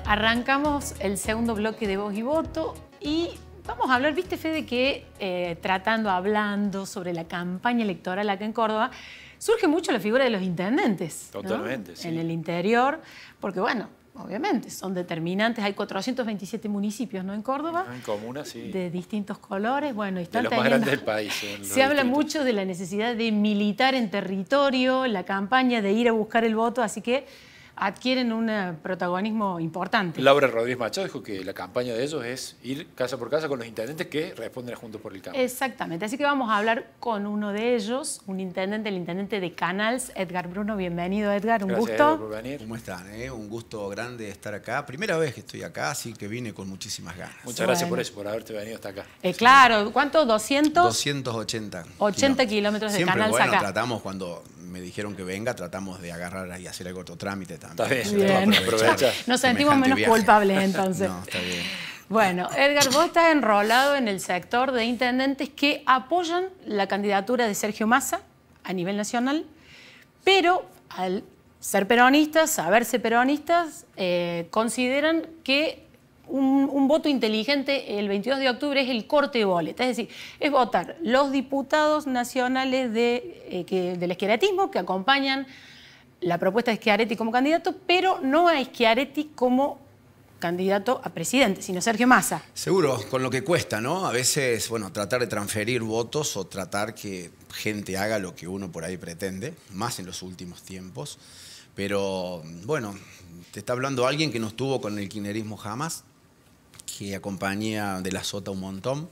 Arrancamos el segundo bloque de Voz y Voto y vamos a hablar, viste, Fede, que hablando sobre la campaña electoral acá en Córdoba, surge mucho la figura de los intendentes. Totalmente, ¿no? sí. En el interior, porque bueno, obviamente son determinantes. Hay 427 municipios, ¿no? En Córdoba. En comunas, sí. De distintos colores. Bueno, y están de los más grandes del país. Se habla mucho de la necesidad de militar en territorio, la campaña de ir a buscar el voto, así que adquieren un protagonismo importante. Laura Rodríguez Machado dijo que la campaña de ellos es ir casa por casa con los intendentes que responden a Juntos por el Cambio. Exactamente, así que vamos a hablar con uno de ellos, un intendente, el intendente de Canals, Edgar Bruno. Bienvenido, Edgar, un Gracias, gusto. Edgar, por venir. ¿Cómo están? Un gusto grande estar acá. Primera vez que estoy acá, así que vine con muchísimas ganas. Muchas gracias por eso, por haberte venido hasta acá. Claro, ¿cuánto? ¿200? 280 kilómetros de Siempre, Canals bueno, acá. Tratamos, cuando me dijeron que venga, tratamos de agarrar y hacer algún otro trámite también. Está bien, aprovecha. Nos sentimos menos culpables entonces. No, está bien. Bueno, Edgar, vos estás enrolado en el sector de intendentes que apoyan la candidatura de Sergio Massa a nivel nacional, pero al ser peronistas, saberse peronistas, consideran que un voto inteligente el 22 de octubre es el corte de boleta, es decir, es votar los diputados nacionales del schiarettismo que acompañan la propuesta de Schiaretti como candidato, pero no a Schiaretti como candidato a presidente, sino Sergio Massa. Seguro, con lo que cuesta, ¿no? A veces, bueno, tratar de transferir votos o tratar que gente haga lo que uno por ahí pretende, más en los últimos tiempos. Pero, bueno, te está hablando alguien que no estuvo con el kirchnerismo jamás, que acompaña de la Sota un montón,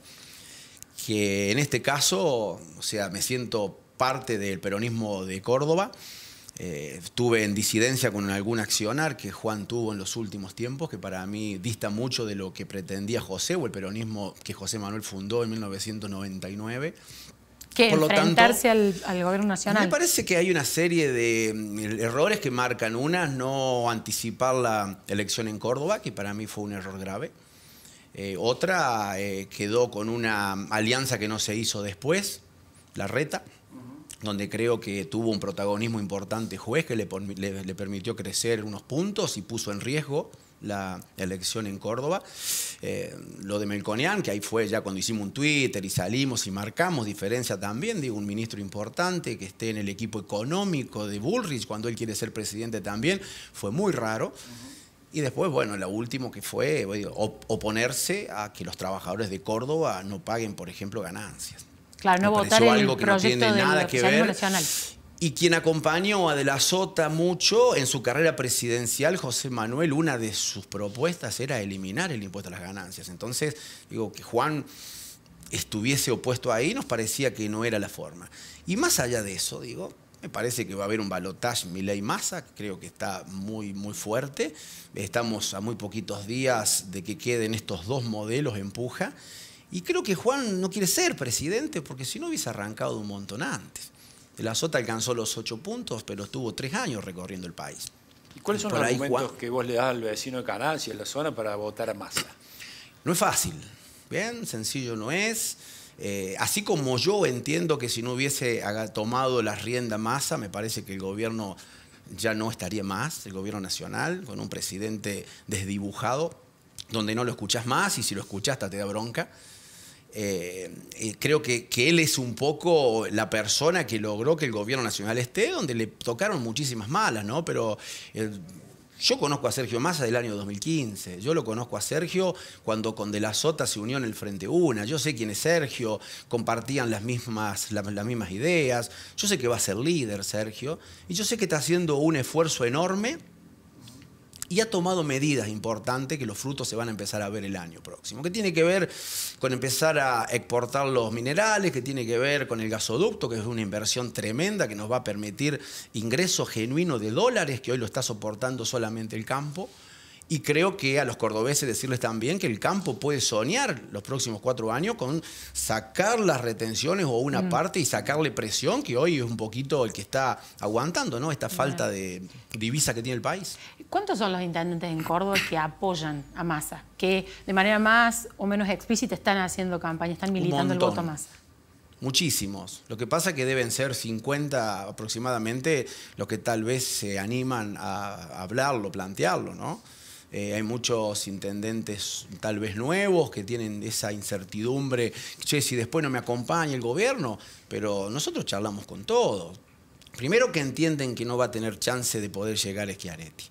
que en este caso, o sea, me siento parte del peronismo de Córdoba. Estuve en disidencia con algún accionar que Juan tuvo en los últimos tiempos, que para mí dista mucho de lo que pretendía José o el peronismo que José Manuel fundó en 1999. ¿Qué? Por lo ¿Enfrentarse tanto, al gobierno nacional? Me parece que hay una serie de errores que marcan. Una, no anticipar la elección en Córdoba, que para mí fue un error grave. Otra, quedó con una alianza que no se hizo después, la Reta, donde creo que tuvo un protagonismo importante juez que le permitió crecer unos puntos y puso en riesgo la elección en Córdoba. Lo de Melconian, que ahí fue ya cuando hicimos un Twitter y salimos y marcamos diferencia también, digo, un ministro importante que esté en el equipo económico de Bullrich cuando él quiere ser presidente también, fue muy raro. Y después, bueno, lo último que fue oponerse a que los trabajadores de Córdoba no paguen, por ejemplo, ganancias. Claro, no votar el algo que no proyecto tiene nada del que socialismo ver. nacional. Y quien acompañó a De la Sota mucho en su carrera presidencial, José Manuel, una de sus propuestas era eliminar el impuesto a las ganancias. Entonces, digo, que Juan estuviese opuesto ahí nos parecía que no era la forma. Y más allá de eso, digo, me parece que va a haber un balotaje Milei-Massa, creo que está muy, muy fuerte. Estamos a muy poquitos días de que queden estos dos modelos en puja. Y creo que Juan no quiere ser presidente porque si no hubiese arrancado un montón antes. De la Sota alcanzó los 8 puntos, pero estuvo 3 años recorriendo el país. ¿Y cuáles son por los ahí, argumentos Juan, que vos le das al vecino de Canals y en la zona para votar a Massa? No es fácil, bien, sencillo no es. Así como yo entiendo que si no hubiese tomado la rienda Massa, me parece que el gobierno ya no estaría más, el gobierno nacional, con un presidente desdibujado, donde no lo escuchás más y si lo escuchás hasta te da bronca. Creo que él es un poco la persona que logró que el gobierno nacional esté, donde le tocaron muchísimas malas, ¿no? Pero yo conozco a Sergio Massa del año 2015, yo lo conozco a Sergio cuando con De la Sota se unió en el Frente Una, yo sé quién es Sergio, compartían las mismas ideas, yo sé que va a ser líder Sergio, y yo sé que está haciendo un esfuerzo enorme y ha tomado medidas importantes que los frutos se van a empezar a ver el año próximo, que tiene que ver con empezar a exportar los minerales, que tiene que ver con el gasoducto, que es una inversión tremenda que nos va a permitir ingreso genuino de dólares, que hoy lo está soportando solamente el campo. Y creo que a los cordobeses decirles también que el campo puede soñar los próximos 4 años con sacar las retenciones o una parte y sacarle presión, que hoy es un poquito el que está aguantando, ¿no? Esta falta de divisa que tiene el país. ¿Cuántos son los intendentes en Córdoba que apoyan a Massa? Que de manera más o menos explícita están haciendo campaña, están militando el voto a Massa. Muchísimos. Lo que pasa es que deben ser 50 aproximadamente los que tal vez se animan a hablarlo, plantearlo, ¿no? Hay muchos intendentes tal vez nuevos que tienen esa incertidumbre. Che, si después no me acompaña el gobierno, pero nosotros charlamos con todos. Primero que entienden que no va a tener chance de poder llegar a Schiaretti.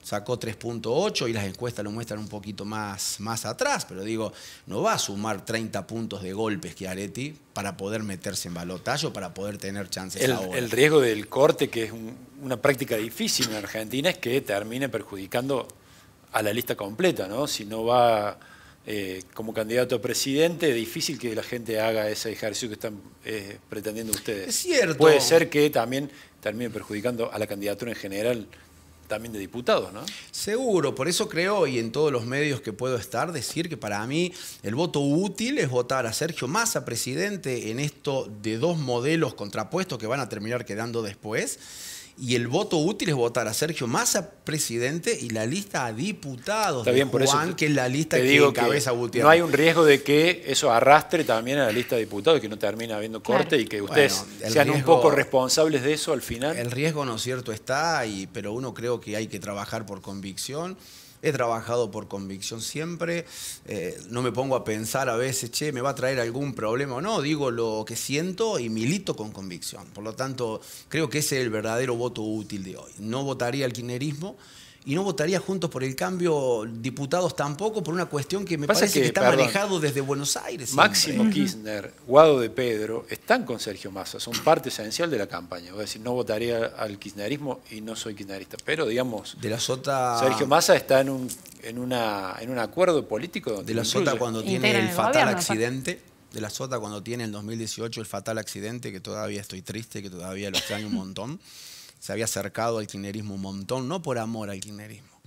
Sacó 3.8 y las encuestas lo muestran un poquito más atrás, pero digo, no va a sumar 30 puntos de golpe Schiaretti para poder meterse en balotaje, para poder tener chances ahora. El riesgo del corte, que es una práctica difícil en Argentina, es que termine perjudicando a la lista completa, ¿no? Si no va como candidato a presidente, es difícil que la gente haga ese ejercicio que están pretendiendo ustedes. Es cierto. Puede ser que también termine perjudicando a la candidatura en general, también de diputados, ¿no? Seguro, por eso creo, y en todos los medios que puedo estar, decir que para mí el voto útil es votar a Sergio Massa presidente en esto de dos modelos contrapuestos que van a terminar quedando después. Y el voto útil es votar a Sergio Massa presidente y la lista a diputados de Juan, eso que es la lista que encabeza Gutiérrez. No hay un riesgo de que eso arrastre también a la lista de diputados y que no termine habiendo corte y que ustedes sean un poco responsables de eso al final. El riesgo, ¿no es cierto?, está, pero uno creo que hay que trabajar por convicción. He trabajado por convicción siempre, no me pongo a pensar a veces, che, ¿me va a traer algún problema o no? Digo lo que siento y milito con convicción. Por lo tanto, creo que ese es el verdadero voto útil de hoy. No votaría al kirchnerismo y no votaría Juntos por el Cambio diputados tampoco, por una cuestión que me parece que está manejado desde Buenos Aires. Siempre. Máximo Kirchner, Guado de Pedro, están con Sergio Massa, son parte esencial de la campaña. Voy a decir, no votaría al kirchnerismo y no soy kirchnerista, pero digamos, de la Sota, Sergio Massa está en un acuerdo político donde de la Sota cuando tiene el fatal accidente. De la Sota cuando tiene en 2018 el fatal accidente, que todavía estoy triste, que todavía lo extraño un montón. Se había acercado al kirchnerismo un montón, no por amor al kirchnerismo,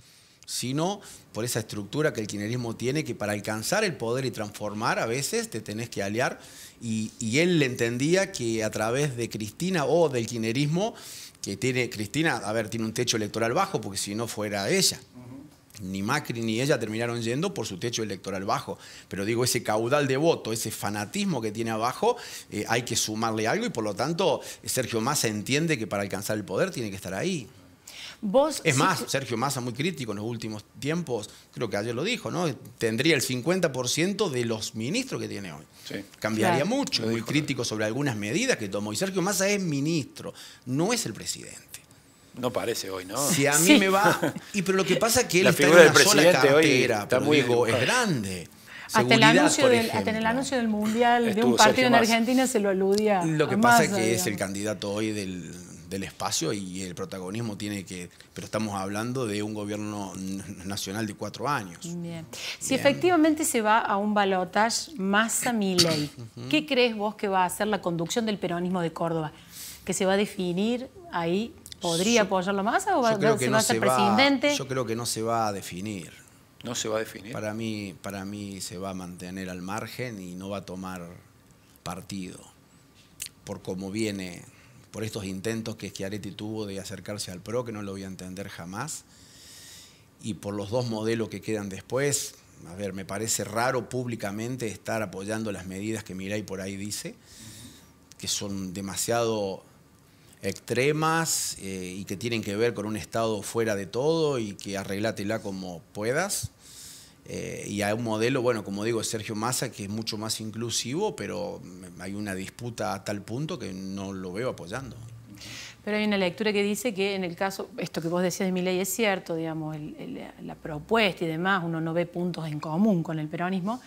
sino por esa estructura que el kirchnerismo tiene, que para alcanzar el poder y transformar a veces te tenés que aliar. Y él entendía que a través de Cristina o del kirchnerismo, que tiene Cristina, a ver, tiene un techo electoral bajo, porque si no fuera ella. Ni Macri ni ella terminaron yendo por su techo electoral bajo. Pero digo, ese caudal de voto, ese fanatismo que tiene abajo, hay que sumarle algo y por lo tanto Sergio Massa entiende que para alcanzar el poder tiene que estar ahí. Es más, Sergio Massa muy crítico en los últimos tiempos, creo que ayer lo dijo, ¿no? Tendría el 50% de los ministros que tiene hoy. Sí. Cambiaría mucho, muy crítico sobre algunas medidas que tomó. Y Sergio Massa es ministro, no es el presidente. No parece hoy, ¿no? Si a mí me va... pero lo que pasa es que él está en una sola cartera, está muy es grande. Hasta el anuncio del Mundial de un partido en Argentina se lo aludía. Lo que pasa es que es el candidato hoy del espacio y el protagonismo tiene que... Pero estamos hablando de un gobierno nacional de 4 años. Bien. Si efectivamente se va a un balotaje Massa-Milei, ¿qué crees vos que va a hacer la conducción del peronismo de Córdoba? ¿Que se va a definir ahí? ¿Podría apoyarlo Massa o va a ser presidente? Yo creo que no se va a definir. ¿No se va a definir? Para mí se va a mantener al margen y no va a tomar partido. Por cómo viene, por estos intentos que Schiaretti tuvo de acercarse al PRO, que no lo voy a entender jamás. Y por los dos modelos que quedan después, a ver, me parece raro públicamente estar apoyando las medidas que Milei por ahí dice, que son demasiado extremas y que tienen que ver con un Estado fuera de todo y que arreglátela como puedas. Y hay un modelo, bueno, como digo, Sergio Massa, que es mucho más inclusivo, pero hay una disputa a tal punto que no lo veo apoyando. Pero hay una lectura que dice que en el caso, esto que vos decías de Milei es cierto, digamos, la propuesta y demás, uno no ve puntos en común con el peronismo,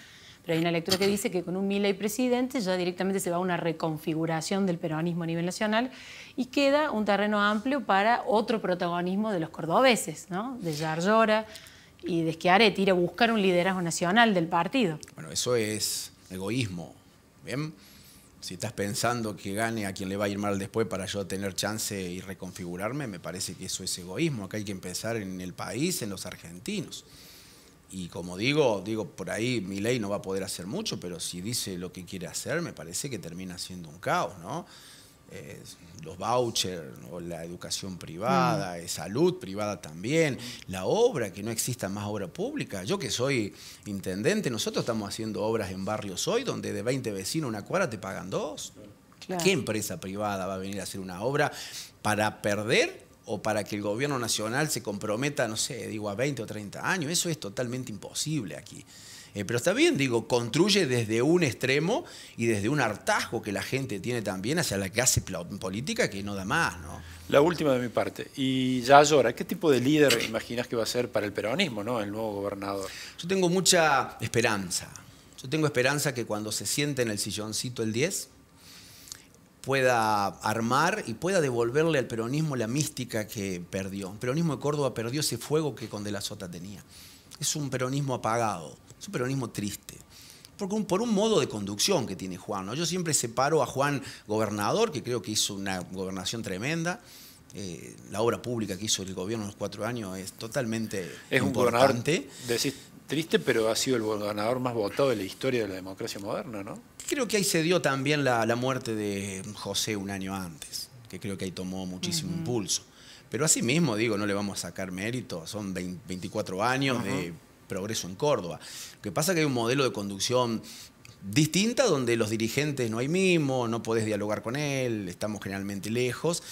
pero hay una lectura que dice que con un Milei presidente ya directamente se va a una reconfiguración del peronismo a nivel nacional y queda un terreno amplio para otro protagonismo de los cordobeses, ¿no? De Yarlora y de Schiaretti, ir a buscar un liderazgo nacional del partido. Bueno, eso es egoísmo, ¿bien? Si estás pensando que gane a quien le va a ir mal después para yo tener chance y reconfigurarme, me parece que eso es egoísmo. Acá hay que empezar en el país, en los argentinos. Y como digo, por ahí Milei no va a poder hacer mucho, pero si dice lo que quiere hacer, me parece que termina siendo un caos, ¿no? Los vouchers, o la educación privada, salud privada también, la obra, que no exista más obra pública. Yo que soy intendente, nosotros estamos haciendo obras en barrios hoy donde de 20 vecinos una cuadra te pagan 2. Claro. ¿Qué empresa privada va a venir a hacer una obra para perder o para que el gobierno nacional se comprometa, no sé, digo, a 20 o 30 años. Eso es totalmente imposible aquí. Pero está bien, digo, construye desde un extremo y desde un hartazgo que la gente tiene también hacia la clase política que no da más, ¿no? La última de mi parte. Y Yayora, ¿qué tipo de líder imaginas que va a ser para el peronismo, ¿no? El nuevo gobernador. Yo tengo mucha esperanza. Yo tengo esperanza que cuando se siente en el silloncito el 10, pueda armar y pueda devolverle al peronismo la mística que perdió. El peronismo de Córdoba perdió ese fuego que con De la Sota tenía. Es un peronismo apagado, es un peronismo triste. Por un modo de conducción que tiene Juan, ¿no? Yo siempre separo a Juan gobernador, que creo que hizo una gobernación tremenda. La obra pública que hizo el gobierno en los 4 años es totalmente importante. Es un gobernador, decís, triste, pero ha sido el gobernador más votado de la historia de la democracia moderna, ¿no? Creo que ahí se dio también la muerte de José un año antes, que creo que ahí tomó muchísimo impulso. Pero así mismo, digo, no le vamos a sacar mérito, son 24 años de progreso en Córdoba. Lo que pasa es que hay un modelo de conducción distinta donde los dirigentes no hay mimo, no podés dialogar con él, estamos generalmente lejos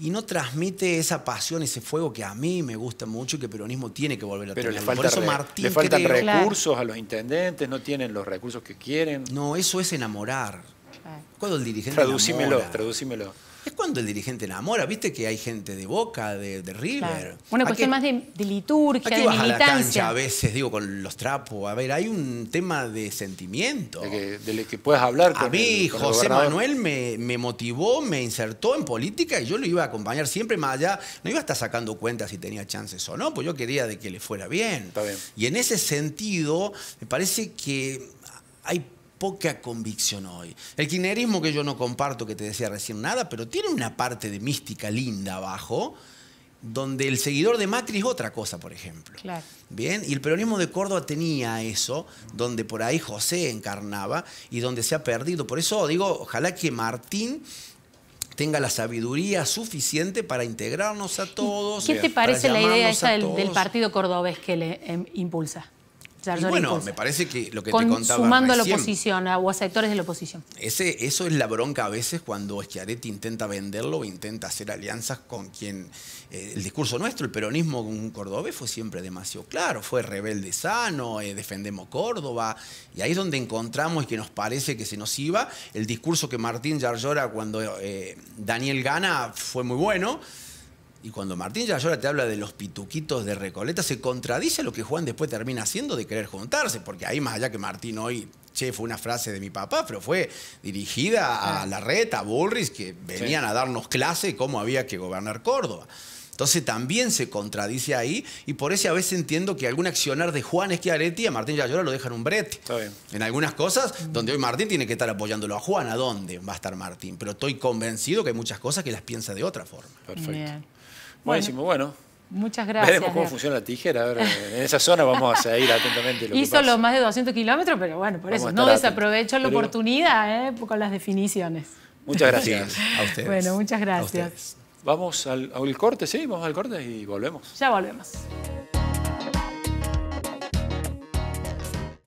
y no transmite esa pasión, ese fuego que a mí me gusta mucho y que el peronismo tiene que volver a tener. Pero por eso Martín, le faltan recursos a los intendentes, no tienen los recursos que quieren. No, eso es enamorar. Cuando el dirigente Traducímelo. Es cuando el dirigente enamora. Viste que hay gente de Boca, de River. Claro. Una cuestión más de liturgia, de vas militancia. A la cancha a veces, digo, con los trapos. A ver, hay un tema de sentimiento. De que puedas hablar con a mí, con José Manuel me motivó, me insertó en política y yo lo iba a acompañar siempre más allá. No iba a estar sacando cuentas si tenía chances o no, pues yo quería de que le fuera bien. Está bien. Y en ese sentido, me parece que hay poca convicción hoy. El kirchnerismo, que yo no comparto, que te decía recién nada, pero tiene una parte de mística linda abajo, donde el seguidor de Macri es otra cosa, por ejemplo. Claro. Bien, y el peronismo de Córdoba tenía eso, donde por ahí José encarnaba y donde se ha perdido. Por eso digo, ojalá que Martín tenga la sabiduría suficiente para integrarnos a todos. ¿Qué te parece la idea esa del partido cordobés que le impulsa? Y bueno, me parece que lo que te contaba sumando recién, a la oposición o a sectores de la oposición. Eso es la bronca a veces cuando Schiaretti intenta venderlo o intenta hacer alianzas con quien... el discurso nuestro, el peronismo cordobés fue siempre demasiado claro, fue rebelde sano, defendemos Córdoba, y ahí es donde encontramos y que nos parece que se nos iba. El discurso que Martín Yarlora cuando Daniel gana fue muy bueno. Y cuando Martín Yarlora te habla de los pituquitos de Recoleta, se contradice a lo que Juan después termina haciendo de querer juntarse, porque ahí más allá que Martín hoy, fue una frase de mi papá, pero fue dirigida a Larreta, a Bullrich, que venían a darnos clase de cómo había que gobernar Córdoba. Entonces también se contradice ahí, y por eso a veces entiendo que algún accionar de Juan Schiaretti a Martín Yarlora lo dejan un brete. Está bien. En algunas cosas donde hoy Martín tiene que estar apoyándolo a Juan, ¿a dónde va a estar Martín? Pero estoy convencido que hay muchas cosas que las piensa de otra forma. Perfecto. Bien. Buenísimo, bueno. Muchas gracias. Veremos cómo funciona la tijera. A ver, en esa zona vamos a seguir atentamente lo que Hizo pasa. los más de 200 kilómetros, pero bueno, por eso no desaprovechó la oportunidad con las definiciones. Muchas gracias. A ustedes. Bueno, muchas gracias. Vamos al corte, sí, vamos al corte y volvemos. Ya volvemos.